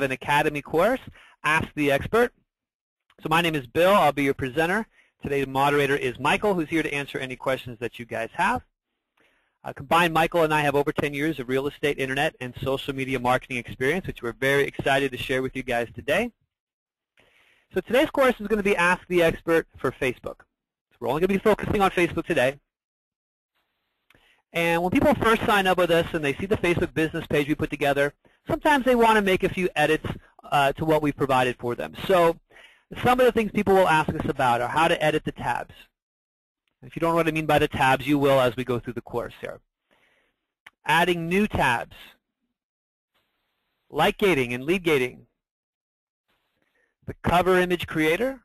an Academy course, Ask the Expert. So my name is Bill. I'll be your presenter. Today's moderator is Michael, who's here to answer any questions that you guys have. Combined, Michael and I have over 10 years of real estate, internet, and social media marketing experience, which we're very excited to share with you guys today. So today's course is going to be Ask the Expert for Facebook. So we're only going to be focusing on Facebook today. And when people first sign up with us and they see the Facebook business page we put together, sometimes they want to make a few edits to what we've provided for them. So some of the things people will ask us about are how to edit the tabs. If you don't know what I mean by the tabs, you will as we go through the course here. Adding new tabs, like gating and lead gating, the cover image creator,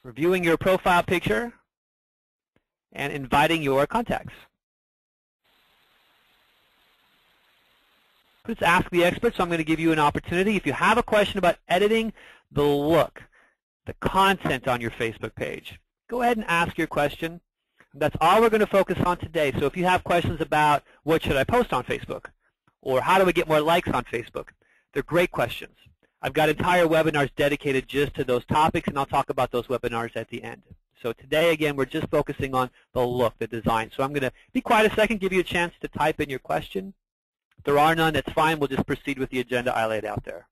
reviewing your profile picture, and inviting your contacts. Let's ask the expert, so I'm going to give you an opportunity. If you have a question about editing the look, the content on your Facebook page, go ahead and ask your question. That's all we're going to focus on today. So if you have questions about what should I post on Facebook, or how do we get more likes on Facebook, they're great questions. I've got entire webinars dedicated just to those topics, and I'll talk about those webinars at the end. So today, again, we're just focusing on the look, the design. So I'm going to be quiet a second, give you a chance to type in your question. If there are none, that's fine. We'll just proceed with the agenda I laid out there.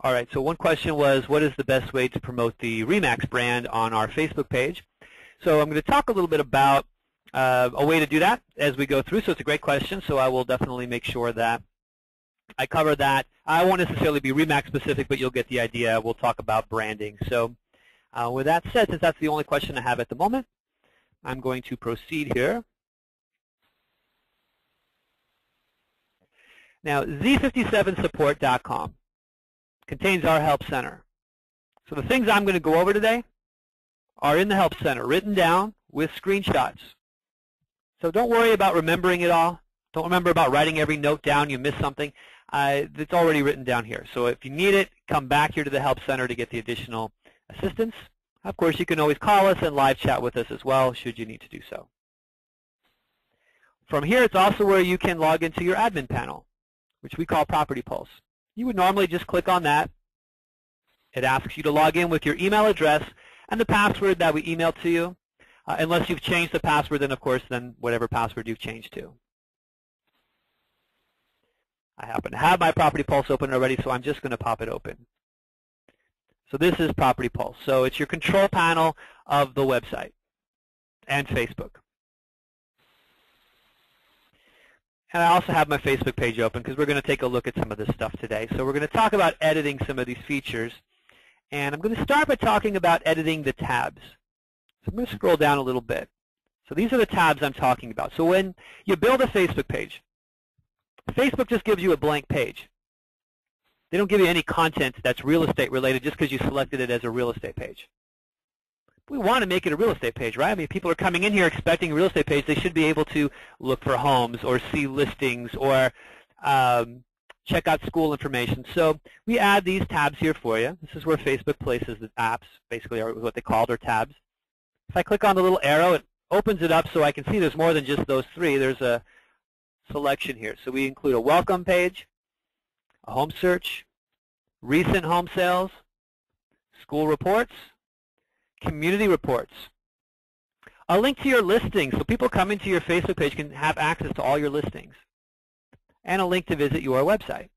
All right, so one question was, what is the best way to promote the RE/MAX brand on our Facebook page? So I'm going to talk a little bit about a way to do that as we go through. So it's a great question, so I will definitely make sure that I cover that. I won't necessarily be RE/MAX specific, but you'll get the idea. We'll talk about branding. So with that said, since that's the only question I have at the moment, I'm going to proceed here. Now, Z57support.com contains our Help Center. So the things I'm going to go over today are in the Help Center, written down with screenshots. So don't worry about remembering it all. Don't remember about writing every note down. You miss something. It's already written down here. So if you need it, come back here to the Help Center to get the additional assistance. Of course, you can always call us and live chat with us as well, should you need to do so. From here, it's also where you can log into your admin panel, which we call Property Pulse. You would normally just click on that. It asks you to log in with your email address and the password that we emailed to you. Unless you've changed the password, then of course, then whatever password you've changed to. I happen to have my Property Pulse open already, so I'm just going to pop it open. So this is Property Pulse. So it's your control panel of the website and Facebook. And I also have my Facebook page open because we're going to take a look at some of this stuff today. So we're going to talk about editing some of these features. And I'm going to start by talking about editing the tabs. So I'm going to scroll down a little bit. So these are the tabs I'm talking about. So when you build a Facebook page, Facebook just gives you a blank page. They don't give you any content that's real estate related just because you selected it as a real estate page. we want to make it a real estate page, right? I mean, people are coming in here expecting a real estate page. They should be able to look for homes or see listings or check out school information. So we add these tabs here for you. This is where Facebook places the apps, basically are what they call their tabs. If I click on the little arrow, it opens it up so I can see there's more than just those three. There's a selection here. So we include a welcome page, a home search, recent home sales, school reports, community reports, a link to your listings so people coming to your Facebook page can have access to all your listings, and a link to visit your website.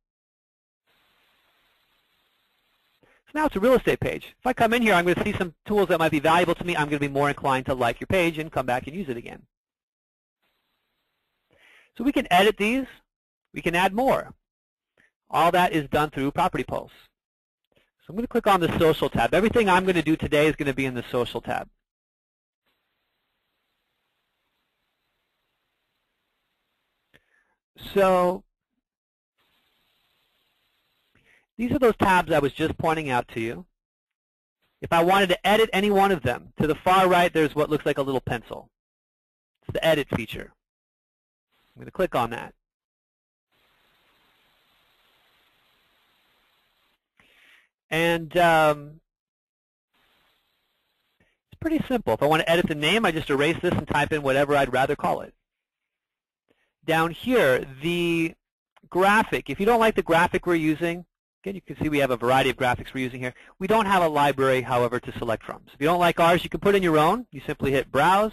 So now it's a real estate page. If I come in here, I'm going to see some tools that might be valuable to me. I'm going to be more inclined to like your page and come back and use it again. So we can edit these. We can add more. All that is done through Property Pulse. So I'm going to click on the Social tab. Everything I'm going to do today is going to be in the Social tab. So these are those tabs I was just pointing out to you. If I wanted to edit any one of them, to the far right there's what looks like a little pencil. It's the Edit feature. I'm going to click on that. And it's pretty simple. If I want to edit the name, I just erase this and type in whatever I'd rather call it. Down here, the graphic. If you don't like the graphic we're using, again, you can see we have a variety of graphics we're using here. We don't have a library, however, to select from. So if you don't like ours, you can put in your own. You simply hit Browse,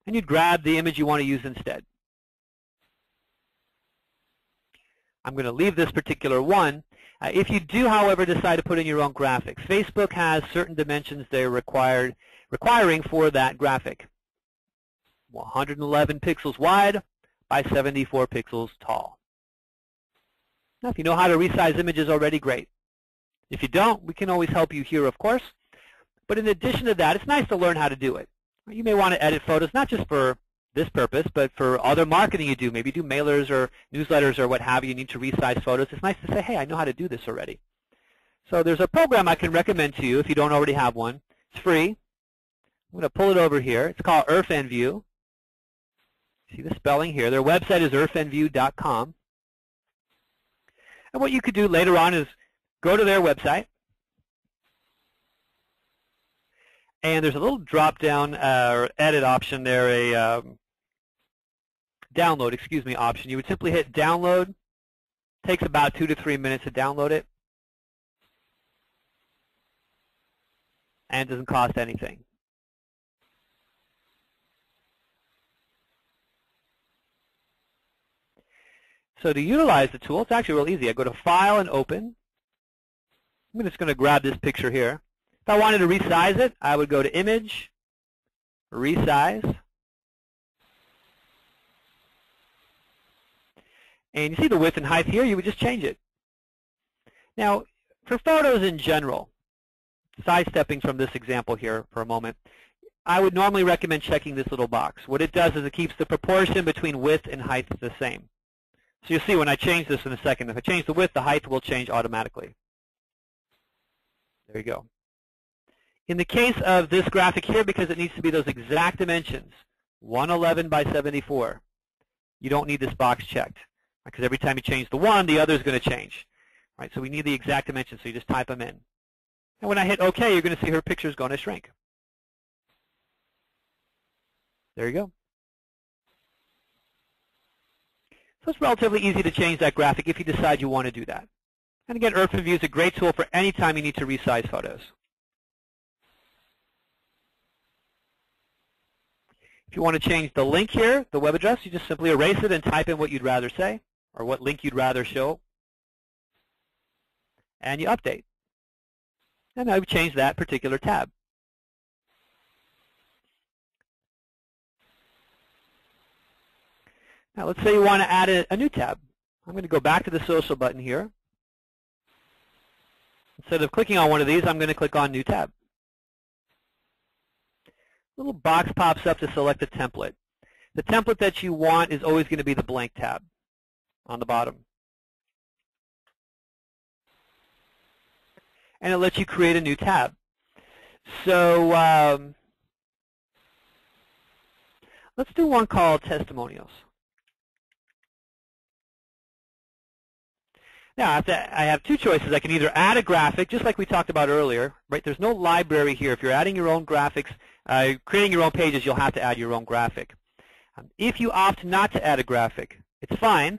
and you'd grab the image you want to use instead. I'm going to leave this particular one. If you do, however, decide to put in your own graphics, Facebook has certain dimensions they're requiring for that graphic. 111 pixels wide by 74 pixels tall. Now, if you know how to resize images already, great. If you don't, we can always help you here, of course. But in addition to that, it's nice to learn how to do it. You may want to edit photos, not just for this purpose, but for other marketing you do. Maybe do mailers or newsletters or what have you. You need to resize photos. It's nice to say, hey, I know how to do this already. So there's a program I can recommend to you if you don't already have one. It's free. I'm going to pull it over here. It's called IrfanView. See the spelling here. Their website is irfanview.com. And what you could do later on is go to their website. And there's a little drop-down or edit option there, a download, option. You would simply hit download. It takes about 2 to 3 minutes to download it. And it doesn't cost anything. So to utilize the tool, it's actually real easy. I go to File and Open. I'm just going to grab this picture here. If I wanted to resize it, I would go to Image, Resize. And you see the width and height here, you would just change it. Now, for photos in general, sidestepping from this example here for a moment, I would normally recommend checking this little box. What it does is it keeps the proportion between width and height the same. So you'll see when I change this in a second, if I change the width, the height will change automatically. There you go. In the case of this graphic here, because it needs to be those exact dimensions, 111 by 74, you don't need this box checked. Because every time you change the one, the other is going to change. Right? So we need the exact dimensions, so you just type them in. And when I hit OK, you're going to see her picture is going to shrink. There you go. So it's relatively easy to change that graphic if you decide you want to do that. And again, IrfanView is a great tool for any time you need to resize photos. If you want to change the link here, the web address, you just simply erase it and type in what you'd rather say or what link you'd rather show. And you update. And I've changed that particular tab. Now let's say you want to add a new tab. I'm going to go back to the Social button here. Instead of clicking on one of these, I'm going to click on New Tab. A little box pops up to select a template. The template that you want is always going to be the blank tab on the bottom. And it lets you create a new tab. So let's do one called testimonials. Now, I have two choices. I can either add a graphic, just like we talked about earlier, right? There's no library here. If you're adding your own graphics, creating your own pages, you'll have to add your own graphic. If you opt not to add a graphic, it's fine.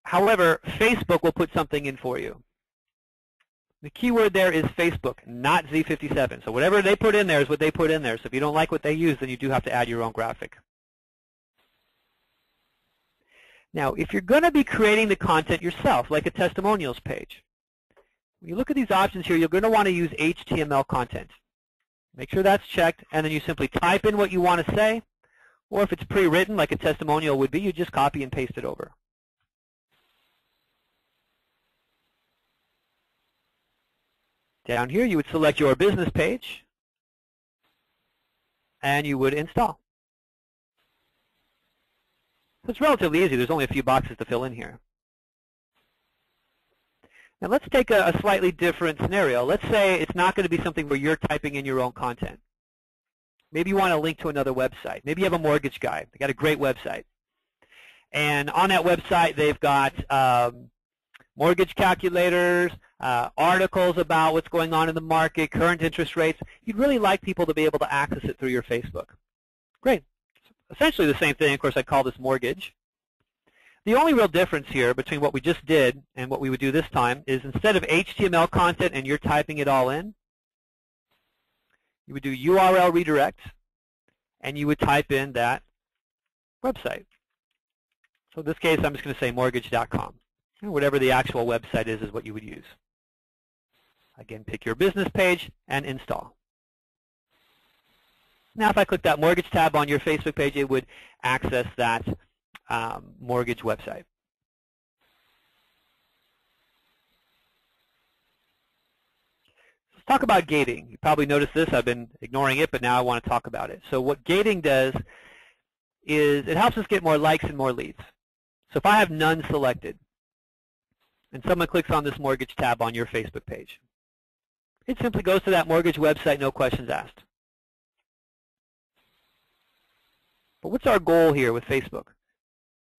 However, Facebook will put something in for you. The keyword there is Facebook, not Z57. So whatever they put in there is what they put in there. So if you don't like what they use, then you do have to add your own graphic. Now, if you're going to be creating the content yourself, like a testimonials page, when you look at these options here, you're going to want to use HTML content. Make sure that's checked, and then you simply type in what you want to say, or if it's pre-written, like a testimonial would be, you just copy and paste it over. Down here, you would select your business page, and you would install. So it's relatively easy. There's only a few boxes to fill in here. Now let's take a slightly different scenario. Let's say it's not going to be something where you're typing in your own content. Maybe you want to link to another website. Maybe you have a mortgage guy. They got a great website. And on that website, they've got mortgage calculators, articles about what's going on in the market, current interest rates. You'd really like people to be able to access it through your Facebook. Great. Essentially the same thing. Of course, I call this mortgage. The only real difference here between what we just did and what we would do this time is instead of HTML content and you're typing it all in, you would do URL redirect, and you would type in that website. So in this case, I'm just going to say mortgage.com. Whatever the actual website is what you would use. Again, pick your business page and install. Now if I click that mortgage tab on your Facebook page, it would access that mortgage website. Let's talk about gating. You probably noticed this. I've been ignoring it, but now I want to talk about it. So what gating does is it helps us get more likes and more leads. So if I have none selected, and someone clicks on this mortgage tab on your Facebook page, it simply goes to that mortgage website, no questions asked. But what's our goal here with Facebook?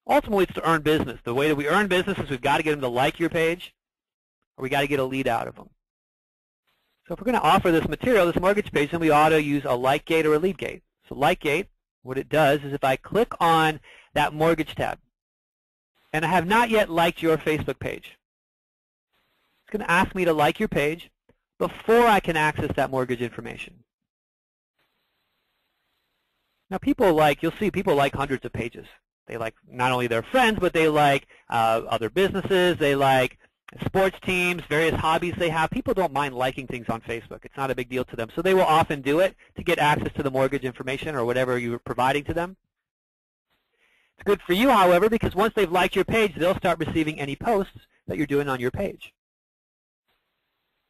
Ultimately, it's to earn business. The way that we earn business is we've got to get them to like your page, or we got to get a lead out of them. So if we're going to offer this material, this mortgage page, then we ought to use a like gate or a lead gate. So like gate, what it does is if I click on that mortgage tab, and I have not yet liked your Facebook page, it's going to ask me to like your page before I can access that mortgage information. Now people like, you'll see people like hundreds of pages. They like not only their friends, but they like other businesses, they like sports teams, various hobbies they have. People don't mind liking things on Facebook. It's not a big deal to them. So they will often do it to get access to the mortgage information or whatever you're providing to them. It's good for you, however, because once they've liked your page, they'll start receiving any posts that you're doing on your page.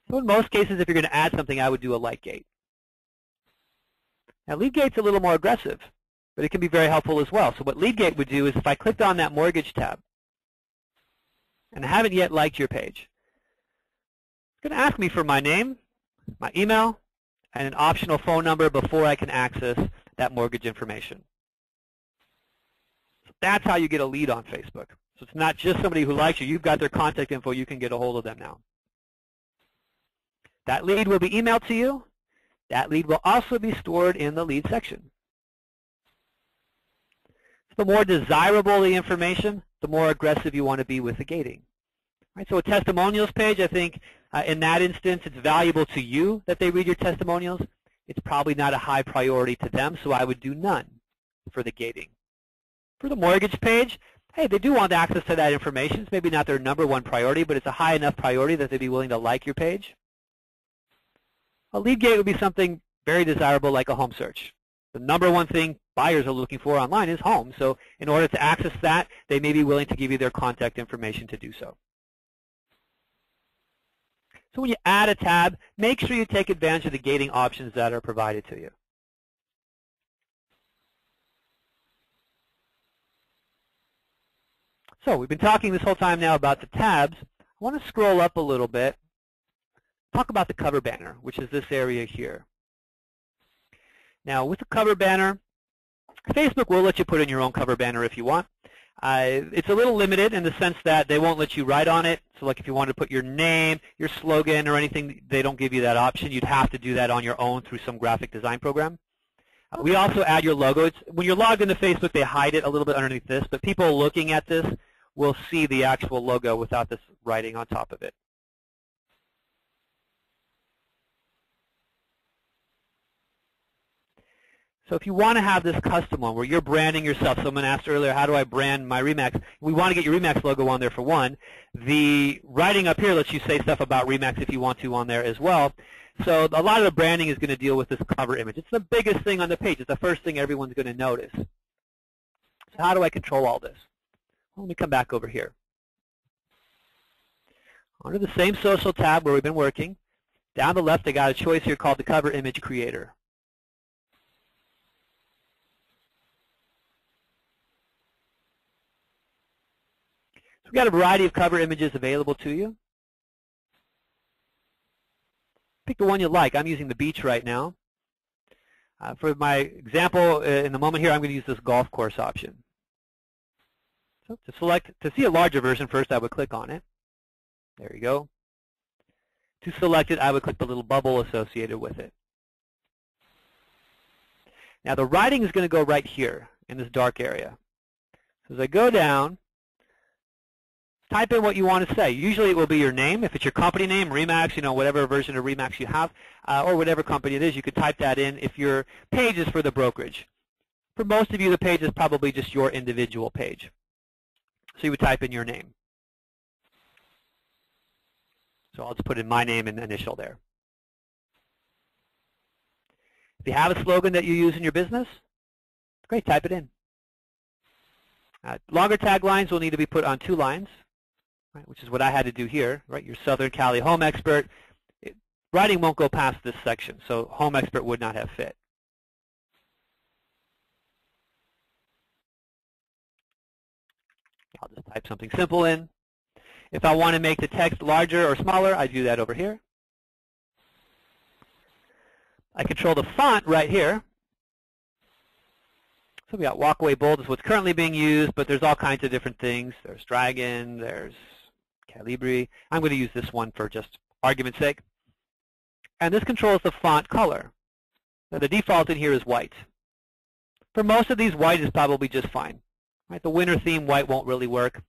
So in most cases, if you're going to add something, I would do a like gate. Now, lead gate's a little more aggressive, but it can be very helpful as well. So what lead gate would do is if I clicked on that mortgage tab and I haven't yet liked your page, it's going to ask me for my name, my email, and an optional phone number before I can access that mortgage information. So that's how you get a lead on Facebook. So it's not just somebody who likes you. You've got their contact info. You can get a hold of them now. That lead will be emailed to you. That lead will also be stored in the lead section. The more desirable the information, the more aggressive you want to be with the gating. Right, so a testimonials page, I think in that instance, it's valuable to you that they read your testimonials. It's probably not a high priority to them, so I would do none for the gating. For the mortgage page, hey, they do want access to that information. It's maybe not their #1 priority, but it's a high enough priority that they'd be willing to like your page. A lead gate would be something very desirable like a home search. The #1 thing buyers are looking for online is home. So in order to access that, they may be willing to give you their contact information to do so. So when you add a tab, make sure you take advantage of the gating options that are provided to you. So we've been talking this whole time now about the tabs. I want to scroll up a little bit, talk about the cover banner, which is this area here. Now, with the cover banner, Facebook will let you put in your own cover banner if you want. It's a little limited in the sense that they won't let you write on it. So like if you wanted to put your name, your slogan, or anything, they don't give you that option. You'd have to do that on your own through some graphic design program. We also add your logo. When you're logged into Facebook, they hide it a little bit underneath this, but people looking at this will see the actual logo without this writing on top of it. So if you want to have this custom one where you're branding yourself, someone asked earlier, how do I brand my RE/MAX? We want to get your RE/MAX logo on there for one. The writing up here lets you say stuff about RE/MAX if you want to on there as well. So a lot of the branding is going to deal with this cover image. It's the biggest thing on the page. It's the first thing everyone's going to notice. So how do I control all this? Well, let me come back over here. Under the same social tab where we've been working, down the left I got a choice here called the Cover Image Creator. So we've got a variety of cover images available to you. Pick the one you like. I'm using the beach right now. For my example, in the moment here, I'm going to use this golf course option. So to see a larger version, first I would click on it. There you go. To select it, I would click the little bubble associated with it. Now the writing is going to go right here in this dark area. So as I go down, type in what you want to say. Usually it will be your name. If it's your company name, RE/MAX, whatever version of RE/MAX you have, or whatever company it is, you could type that in if your page is for the brokerage. For most of you, the page is probably just your individual page. So you would type in your name. So I'll just put in my name and initial there. If you have a slogan that you use in your business, great, type it in. Longer taglines will need to be put on 2 lines. Right, which is what I had to do here, right? Your Southern Cali home expert. Writing won't go past this section, so home expert would not have fit. I'll just type something simple in. If I want to make the text larger or smaller, I do that over here. I control the font right here. So we got Walkaway Bold is what's currently being used, but there's all kinds of different things. There's Dragon, there's Calibri. I'm going to use this one for just argument's sake. And this controls the font color. Now the default in here is white. For most of these, white is probably just fine. Right? The winter theme, white won't really work.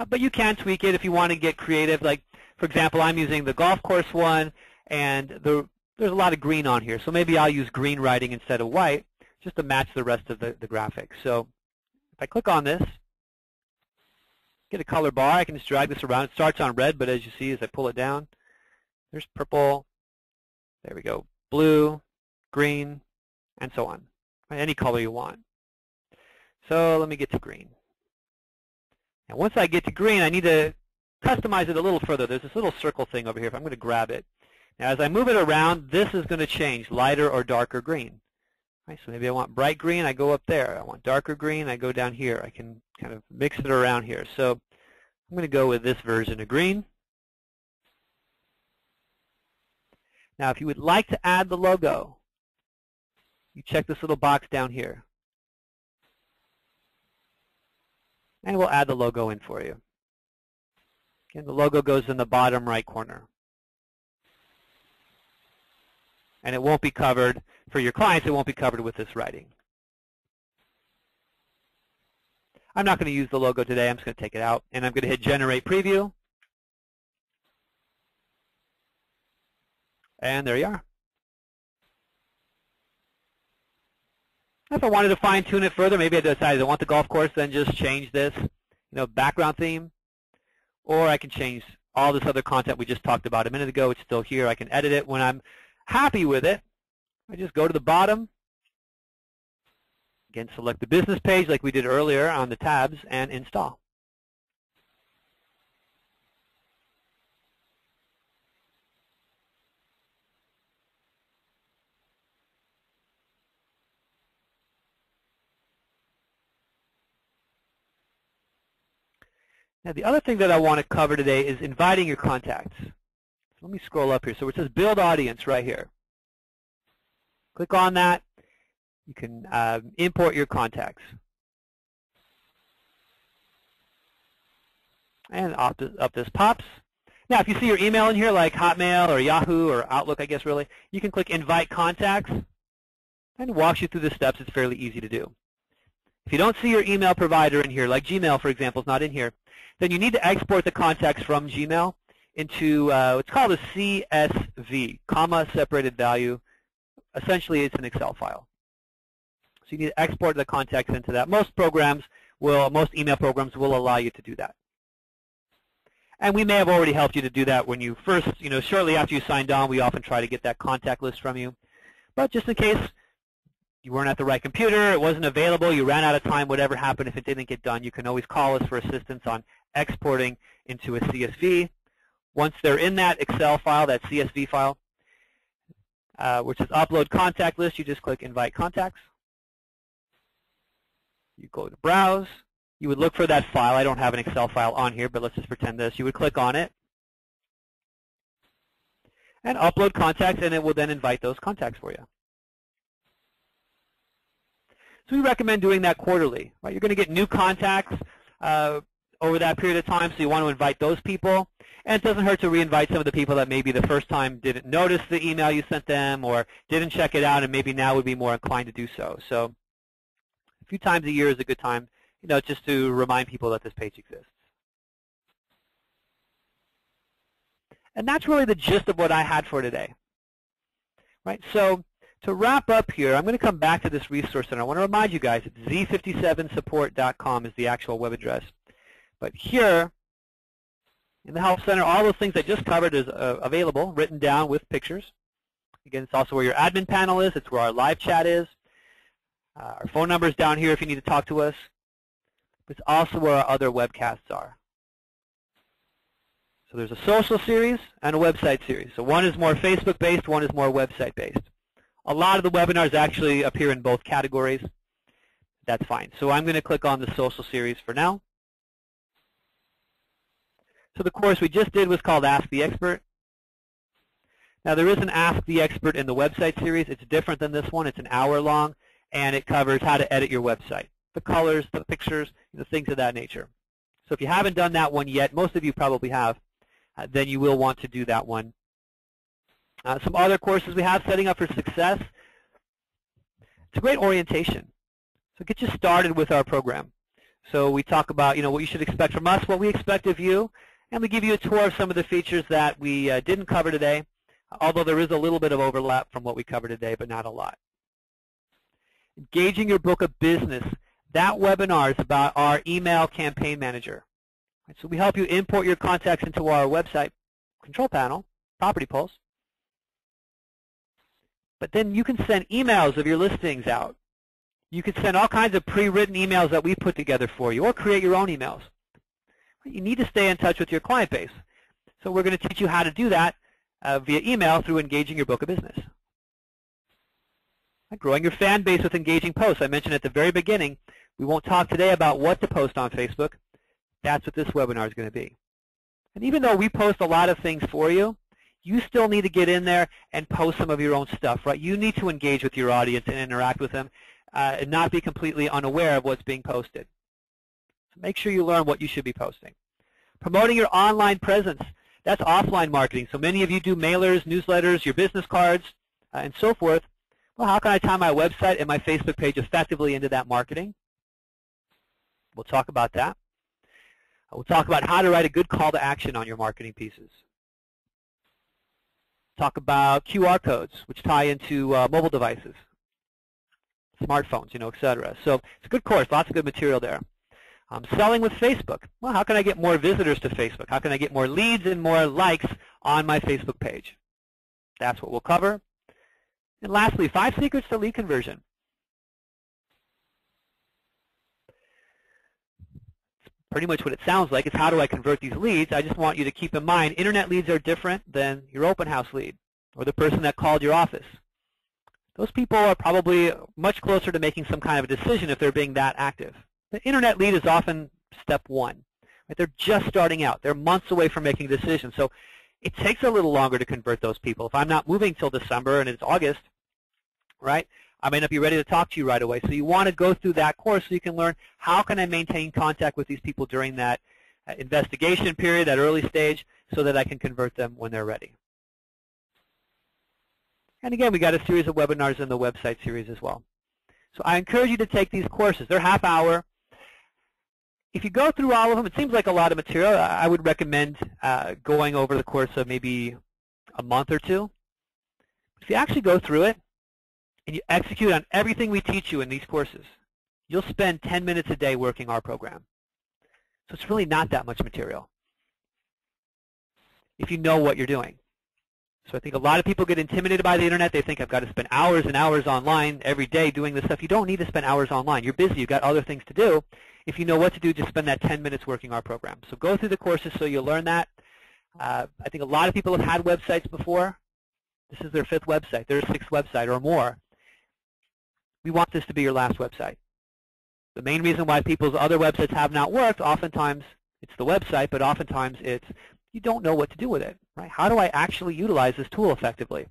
But you can tweak it if you want to get creative. Like, for example, I'm using the golf course one, and there's a lot of green on here. So maybe I'll use green writing instead of white, just to match the rest of the graphics. So if I click on this, get a color bar, I can just drag this around. It starts on red, but as you see, as I pull it down, there's purple, there we go, blue, green, and so on. Any color you want. So let me get to green. Now once I get to green, I need to customize it a little further. There's this little circle thing over here. If I'm going to grab it. Now as I move it around, this is going to change, lighter or darker green. Right, so maybe I want bright green, I go up there. I want darker green, I go down here. I can kind of mix it around here. So I'm going to go with this version of green. Now if you would like to add the logo, you check this little box down here. And we'll add the logo in for you. Again, the logo goes in the bottom right corner. And it won't be covered, for your clients, it won't be covered with this writing. I'm not going to use the logo today. I'm just going to take it out. And I'm going to hit Generate Preview. And there you are. If I wanted to fine-tune it further, maybe I decided I want the golf course, then just change this, background theme. Or I can change all this other content we just talked about a minute ago. It's still here. I can edit it. When I'm happy with it, I just go to the bottom. Again, select the business page like we did earlier on the tabs and install. Now the other thing that I want to cover today is inviting your contacts. Let me scroll up here. So it says Build Audience right here. Click on that. You can import your contacts. And up this pops. Now, if you see your email in here, like Hotmail or Yahoo or Outlook, I guess really, you can click Invite Contacts, and it walks you through the steps. It's fairly easy to do. If you don't see your email provider in here, like Gmail, for example, is not in here, then you need to export the contacts from Gmail into what's called a CSV, comma separated value. Essentially, it's an Excel file. So you need to export the contacts into that. Most email programs will allow you to do that. And we may have already helped you to do that when you first, shortly after you signed on, we often try to get that contact list from you. But just in case you weren't at the right computer, it wasn't available, you ran out of time, whatever happened, if it didn't get done, you can always call us for assistance on exporting into a CSV. Once they're in that Excel file, that CSV file, which is Upload Contact List, you just click Invite Contacts. You go to Browse. You would look for that file. I don't have an Excel file on here, but let's just pretend this. You would click on it and upload contacts, and it will then invite those contacts for you. So we recommend doing that quarterly. Right? You're going to get new contacts over that period of time, so you want to invite those people. And it doesn't hurt to re-invite some of the people that maybe the first time didn't notice the email you sent them or didn't check it out and maybe now would be more inclined to do so. So a few times a year is a good time, just to remind people that this page exists. And that's really the gist of what I had for today. Right? So to wrap up here, I'm going to come back to this resource center. I want to remind you guys that z57support.com is the actual web address. But here in the Help Center, all those things I just covered is available, written down with pictures. Again, it's also where your admin panel is. It's where our live chat is. Our phone number is down here if you need to talk to us. It's also where our other webcasts are. So there's a social series and a website series. So one is more Facebook-based, one is more website-based. A lot of the webinars actually appear in both categories. That's fine. So I'm going to click on the social series for now. So the course we just did was called Ask the Expert. Now there is an Ask the Expert in the website series. It's different than this one. It's an hour long, and it covers how to edit your website. The colors, the pictures, things of that nature. So if you haven't done that one yet, most of you probably have, then you will want to do that one. Some other courses we have, Setting Up for Success. It's a great orientation. So get you started with our program. So we talk about what you should expect from us, what we expect of you, and we give you a tour of some of the features that we didn't cover today, although there is a little bit of overlap from what we covered today, but not a lot. Engaging your book of business. That webinar is about our email campaign manager. So we help you import your contacts into our website control panel, Property Pulse. But then you can send emails of your listings out. You can send all kinds of pre-written emails that we put together for you, or create your own emails. You need to stay in touch with your client base. So we're going to teach you how to do that via email through Engaging Your Book of Business. Growing your fan base with engaging posts. I mentioned at the very beginning, we won't talk today about what to post on Facebook. That's what this webinar is going to be. And even though we post a lot of things for you, you still need to get in there and post some of your own stuff, right? You need to engage with your audience and interact with them and not be completely unaware of what's being posted. So make sure you learn what you should be posting. Promoting your online presence. That's offline marketing. So many of you do mailers, newsletters, your business cards, and so forth. Well, how can I tie my website and my Facebook page effectively into that marketing? We'll talk about that. We'll talk about how to write a good call to action on your marketing pieces. Talk about QR codes, which tie into mobile devices, smartphones, etc. So it's a good course, lots of good material there. Selling with Facebook. Well, how can I get more visitors to Facebook? How can I get more leads and more likes on my Facebook page? That's what we'll cover. And lastly, 5 secrets to lead conversion. It's pretty much what it sounds like. It's how do I convert these leads? I just want you to keep in mind, internet leads are different than your open house lead or the person that called your office. Those people are probably much closer to making some kind of a decision if they're being that active. The internet lead is often step 1. Right? They're just starting out. They're months away from making a decision. So it takes a little longer to convert those people. If I'm not moving till December and it's August, right, I may not be ready to talk to you right away. So you want to go through that course so you can learn how can I maintain contact with these people during that investigation period, that early stage, so that I can convert them when they're ready. And again, we got a series of webinars in the website series as well. So I encourage you to take these courses. They're half hour. If you go through all of them, it seems like a lot of material. I would recommend going over the course of maybe a month or two. If you actually go through it and you execute on everything we teach you in these courses, you'll spend 10 minutes a day working our program. So it's really not that much material if you know what you're doing. So I think a lot of people get intimidated by the internet. They think I've got to spend hours and hours online every day doing this stuff. You don't need to spend hours online. You're busy. You've got other things to do. If you know what to do, just spend that 10 minutes working our program. So go through the courses so you'll learn that. I think a lot of people have had websites before. This is their 5th website, their 6th website or more. We want this to be your last website. The main reason why people's other websites have not worked, oftentimes it's the website, but oftentimes it's you don't know what to do with it, right? How do I actually utilize this tool effectively?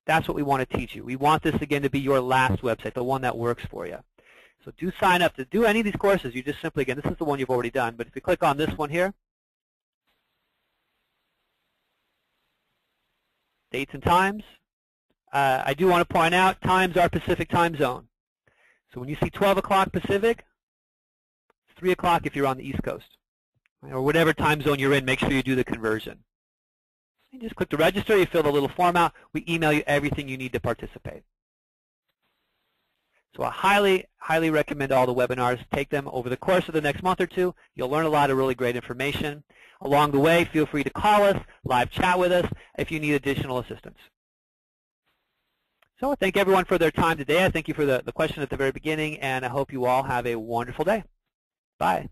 That's what we want to teach you. We want this, again, to be your last website, the one that works for you. So do sign up to do any of these courses. You just simply, again, this is the one you've already done, but if you click on this one here, dates and times, I do want to point out times are Pacific time zone. So when you see 12 o'clock Pacific, it's 3 o'clock if you're on the East Coast. Or whatever time zone you're in, make sure you do the conversion. You just click to register, you fill the little form out, we email you everything you need to participate. So I highly recommend all the webinars. Take them over the course of the next month or two. You'll learn a lot of really great information. Along the way, feel free to call us, live chat with us if you need additional assistance. So I thank everyone for their time today. I thank you for the question at the very beginning, and I hope you all have a wonderful day. Bye.